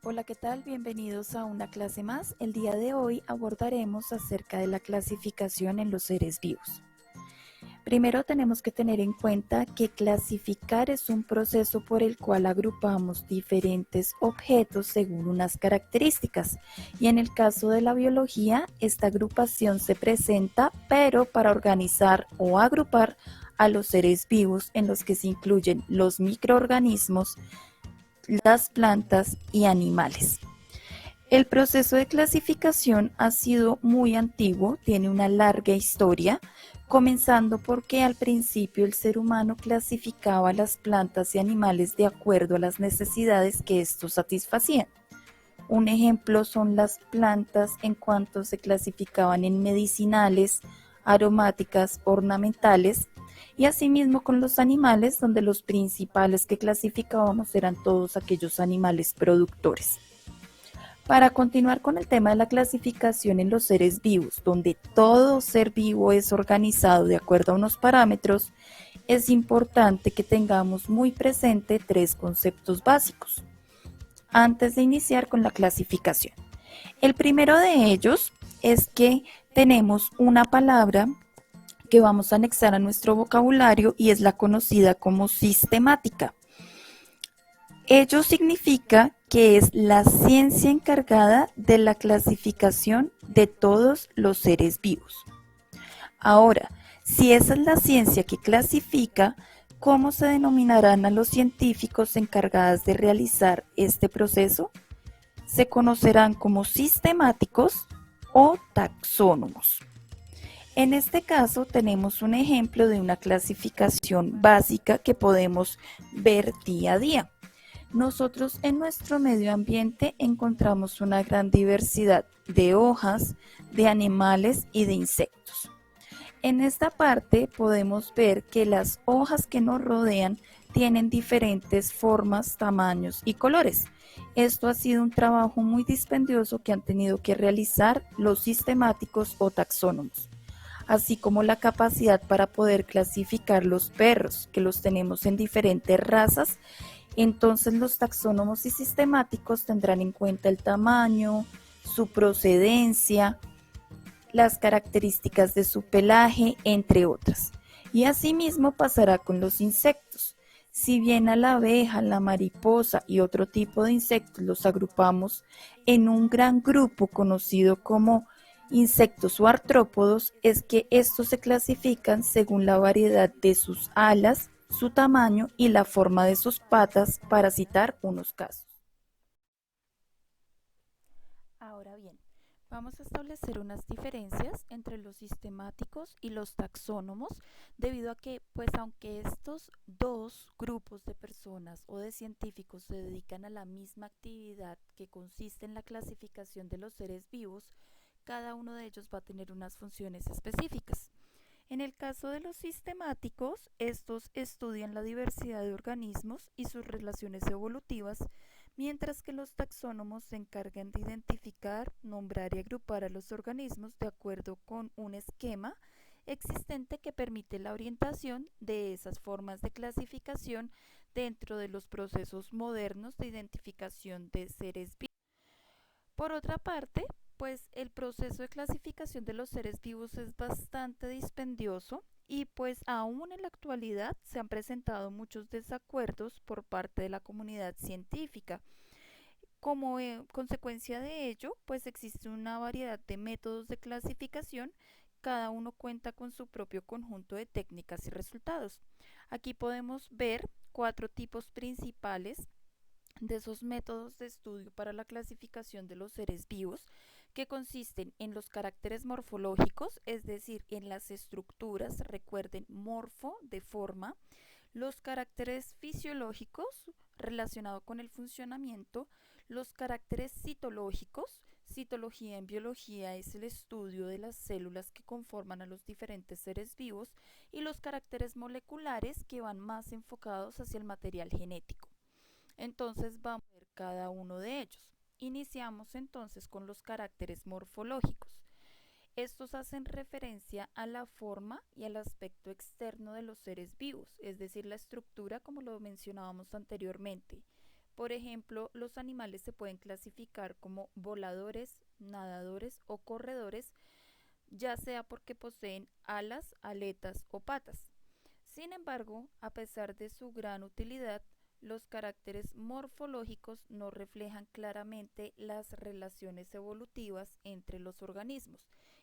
Hola, ¿qué tal? Bienvenidos a una clase más. El día de hoy abordaremos acerca de la clasificación en los seres vivos. Primero tenemos que tener en cuenta que clasificar es un proceso por el cual agrupamos diferentes objetos según unas características, y en el caso de la biología, esta agrupación se presenta pero para organizar o agrupar a los seres vivos, en los que se incluyen los microorganismos, las plantas y animales. El proceso de clasificación ha sido muy antiguo, tiene una larga historia, comenzando porque al principio el ser humano clasificaba las plantas y animales de acuerdo a las necesidades que estos satisfacían. Un ejemplo son las plantas en cuanto se clasificaban en medicinales, aromáticas, ornamentales, y asimismo con los animales, donde los principales que clasificábamos eran todos aquellos animales productores. Para continuar con el tema de la clasificación en los seres vivos, donde todo ser vivo es organizado de acuerdo a unos parámetros, es importante que tengamos muy presente tres conceptos básicos antes de iniciar con la clasificación. El primero de ellos es que tenemos una palabra que vamos a anexar a nuestro vocabulario y es la conocida como sistemática. Ello significa que es la ciencia encargada de la clasificación de todos los seres vivos. Ahora, si esa es la ciencia que clasifica, ¿cómo se denominarán a los científicos encargados de realizar este proceso? Se conocerán como sistemáticos o taxónomos. En este caso tenemos un ejemplo de una clasificación básica que podemos ver día a día. Nosotros en nuestro medio ambiente encontramos una gran diversidad de hojas, de animales y de insectos. En esta parte podemos ver que las hojas que nos rodean tienen diferentes formas, tamaños y colores. Esto ha sido un trabajo muy dispendioso que han tenido que realizar los sistemáticos o taxónomos, así como la capacidad para poder clasificar los perros, que los tenemos en diferentes razas. Entonces los taxónomos y sistemáticos tendrán en cuenta el tamaño, su procedencia, las características de su pelaje, entre otras. Y asimismo pasará con los insectos. Si bien a la abeja, la mariposa y otro tipo de insectos los agrupamos en un gran grupo conocido como insectos o artrópodos, es que estos se clasifican según la variedad de sus alas, su tamaño y la forma de sus patas, para citar unos casos. Ahora bien, vamos a establecer unas diferencias entre los sistemáticos y los taxónomos, debido a que, pues aunque estos dos grupos de personas o de científicos se dedican a la misma actividad que consiste en la clasificación de los seres vivos, cada uno de ellos va a tener unas funciones específicas. En el caso de los sistemáticos, estos estudian la diversidad de organismos y sus relaciones evolutivas, mientras que los taxónomos se encargan de identificar, nombrar y agrupar a los organismos de acuerdo con un esquema existente que permite la orientación de esas formas de clasificación dentro de los procesos modernos de identificación de seres vivos. Por otra parte, pues el proceso de clasificación de los seres vivos es bastante dispendioso, y pues aún en la actualidad se han presentado muchos desacuerdos por parte de la comunidad científica. Como consecuencia de ello, pues existe una variedad de métodos de clasificación, cada uno cuenta con su propio conjunto de técnicas y resultados. Aquí podemos ver cuatro tipos principales de esos métodos de estudio para la clasificación de los seres vivos, que consisten en los caracteres morfológicos, es decir, en las estructuras, recuerden, morfo de forma, los caracteres fisiológicos relacionados con el funcionamiento, los caracteres citológicos. Citología en biología es el estudio de las células que conforman a los diferentes seres vivos, y los caracteres moleculares, que van más enfocados hacia el material genético. Entonces vamos a ver cada uno de ellos. Iniciamos entonces con los caracteres morfológicos. Estos hacen referencia a la forma y al aspecto externo de los seres vivos, es decir, la estructura, como lo mencionábamos anteriormente. Por ejemplo, los animales se pueden clasificar como voladores, nadadores o corredores, ya sea porque poseen alas, aletas o patas. Sin embargo, a pesar de su gran utilidad, los caracteres morfológicos no reflejan claramente las relaciones evolutivas entre los organismos,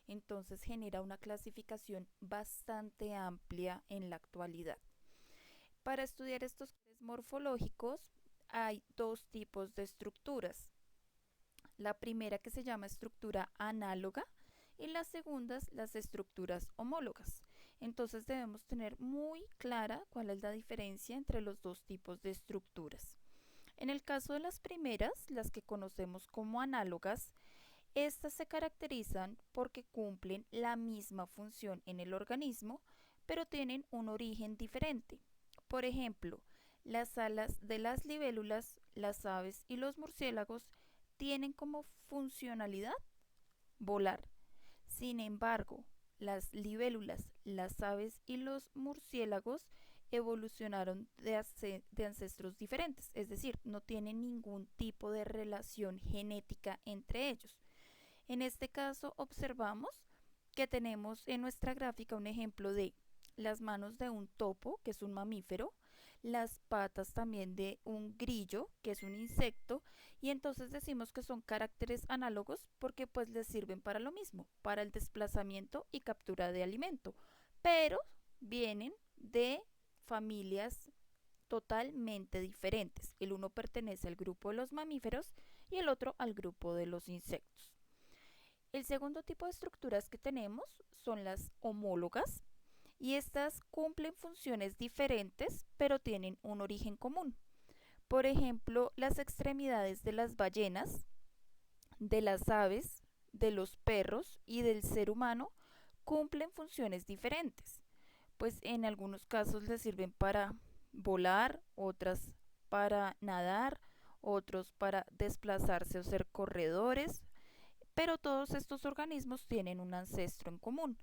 entonces genera una clasificación bastante amplia en la actualidad. Para estudiar estos caracteres morfológicos hay dos tipos de estructuras. La primera, que se llama estructura análoga, y las segundas, las estructuras homólogas. Entonces debemos tener muy clara cuál es la diferencia entre los dos tipos de estructuras. En el caso de las primeras, las que conocemos como análogas, estas se caracterizan porque cumplen la misma función en el organismo, pero tienen un origen diferente. Por ejemplo, las alas de las libélulas, las aves y los murciélagos tienen como funcionalidad volar. Sin embargo, las libélulas, las aves y los murciélagos evolucionaron de ancestros diferentes, es decir, no tienen ningún tipo de relación genética entre ellos. En este caso observamos que tenemos en nuestra gráfica un ejemplo de las manos de un topo, que es un mamífero, las patas también de un grillo, que es un insecto, y entonces decimos que son caracteres análogos porque pues les sirven para lo mismo, para el desplazamiento y captura de alimento, pero vienen de familias totalmente diferentes. El uno pertenece al grupo de los mamíferos y el otro al grupo de los insectos. El segundo tipo de estructuras que tenemos son las homólogas, y estas cumplen funciones diferentes pero tienen un origen común. Por ejemplo, las extremidades de las ballenas, de las aves, de los perros y del ser humano cumplen funciones diferentes, pues en algunos casos les sirven para volar, otras para nadar, otros para desplazarse o ser corredores, pero todos estos organismos tienen un ancestro en común.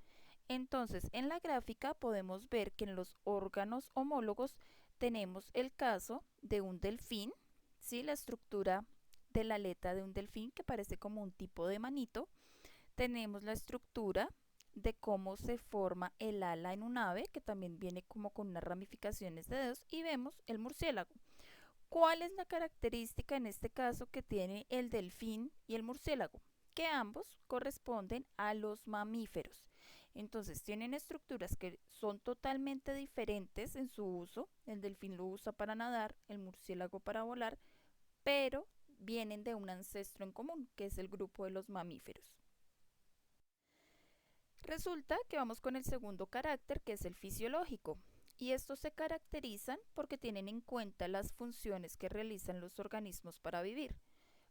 Entonces, en la gráfica podemos ver que en los órganos homólogos tenemos el caso de un delfín, ¿sí? La estructura de la aleta de un delfín, que parece como un tipo de manito. Tenemos la estructura de cómo se forma el ala en un ave, que también viene como con unas ramificaciones de dedos, y vemos el murciélago. ¿Cuál es la característica en este caso que tiene el delfín y el murciélago? Que ambos corresponden a los mamíferos. Entonces tienen estructuras que son totalmente diferentes en su uso. El delfín lo usa para nadar, el murciélago para volar, pero vienen de un ancestro en común, que es el grupo de los mamíferos. Resulta que vamos con el segundo carácter, que es el fisiológico. Y estos se caracterizan porque tienen en cuenta las funciones que realizan los organismos para vivir.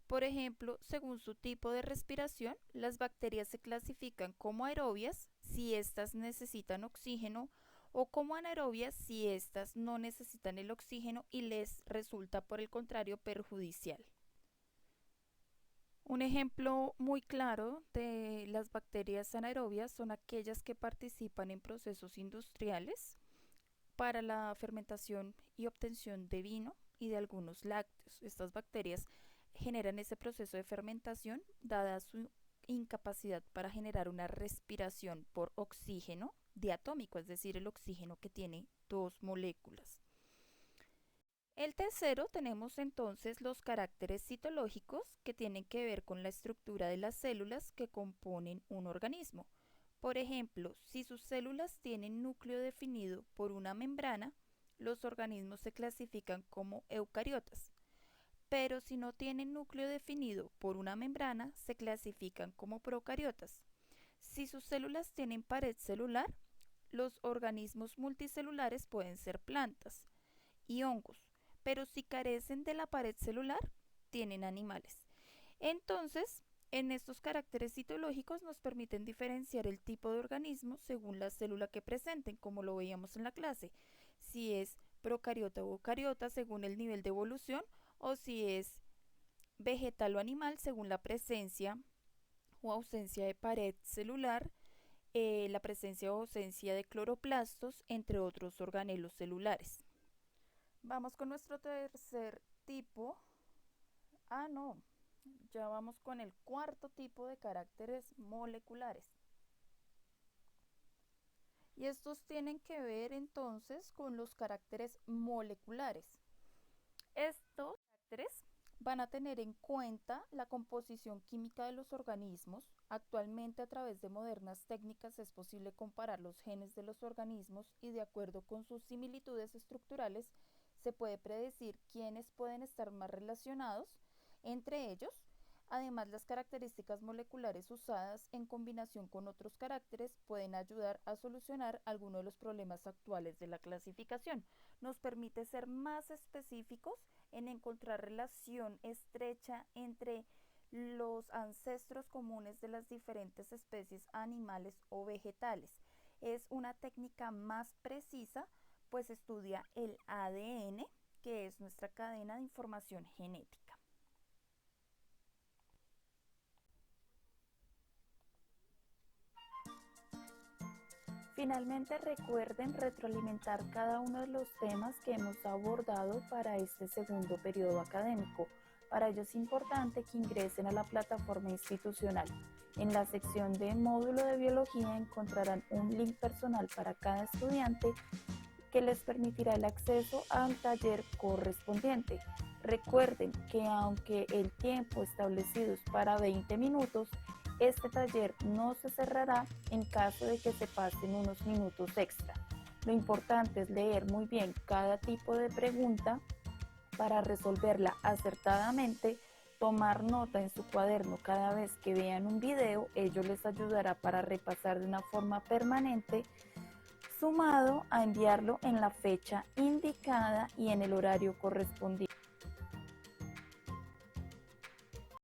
Por ejemplo, según su tipo de respiración, las bacterias se clasifican como aerobias si éstas necesitan oxígeno o como anaerobias si éstas no necesitan el oxígeno y les resulta, por el contrario, perjudicial. Un ejemplo muy claro de las bacterias anaerobias son aquellas que participan en procesos industriales para la fermentación y obtención de vino y de algunos lácteos. Estas bacterias generan ese proceso de fermentación dada su incapacidad para generar una respiración por oxígeno diatómico, es decir, el oxígeno que tiene dos moléculas. El tercero, tenemos entonces los caracteres citológicos, que tienen que ver con la estructura de las células que componen un organismo. Por ejemplo, si sus células tienen núcleo definido por una membrana, los organismos se clasifican como eucariotas. Pero si no tienen núcleo definido por una membrana, se clasifican como procariotas. Si sus células tienen pared celular, los organismos multicelulares pueden ser plantas y hongos, pero si carecen de la pared celular, tienen animales. Entonces, en estos caracteres citológicos nos permiten diferenciar el tipo de organismo según la célula que presenten, como lo veíamos en la clase, si es procariota o eucariota según el nivel de evolución, o si es vegetal o animal según la presencia o ausencia de pared celular, la presencia o ausencia de cloroplastos, entre otros organelos celulares. Vamos con nuestro tercer tipo. Ah, no, ya vamos con el cuarto tipo de caracteres moleculares. Y estos tienen que ver entonces con los caracteres moleculares. Estos caracteres van a tener en cuenta la composición química de los organismos. Actualmente, a través de modernas técnicas es posible comparar los genes de los organismos y, de acuerdo con sus similitudes estructurales, se puede predecir quiénes pueden estar más relacionados entre ellos. Además, las características moleculares usadas en combinación con otros caracteres pueden ayudar a solucionar algunos de los problemas actuales de la clasificación. Nos permite ser más específicos en encontrar relación estrecha entre los ancestros comunes de las diferentes especies animales o vegetales. Es una técnica más precisa, pues estudia el ADN, que es nuestra cadena de información genética. Finalmente, recuerden retroalimentar cada uno de los temas que hemos abordado para este segundo periodo académico. Para ello es importante que ingresen a la plataforma institucional. En la sección de módulo de biología encontrarán un link personal para cada estudiante que les permitirá el acceso al taller correspondiente. Recuerden que aunque el tiempo establecido es para 20 minutos, este taller no se cerrará en caso de que se pasen unos minutos extra. Lo importante es leer muy bien cada tipo de pregunta para resolverla acertadamente, tomar nota en su cuaderno cada vez que vean un video. Ello les ayudará para repasar de una forma permanente, sumado a enviarlo en la fecha indicada y en el horario correspondiente.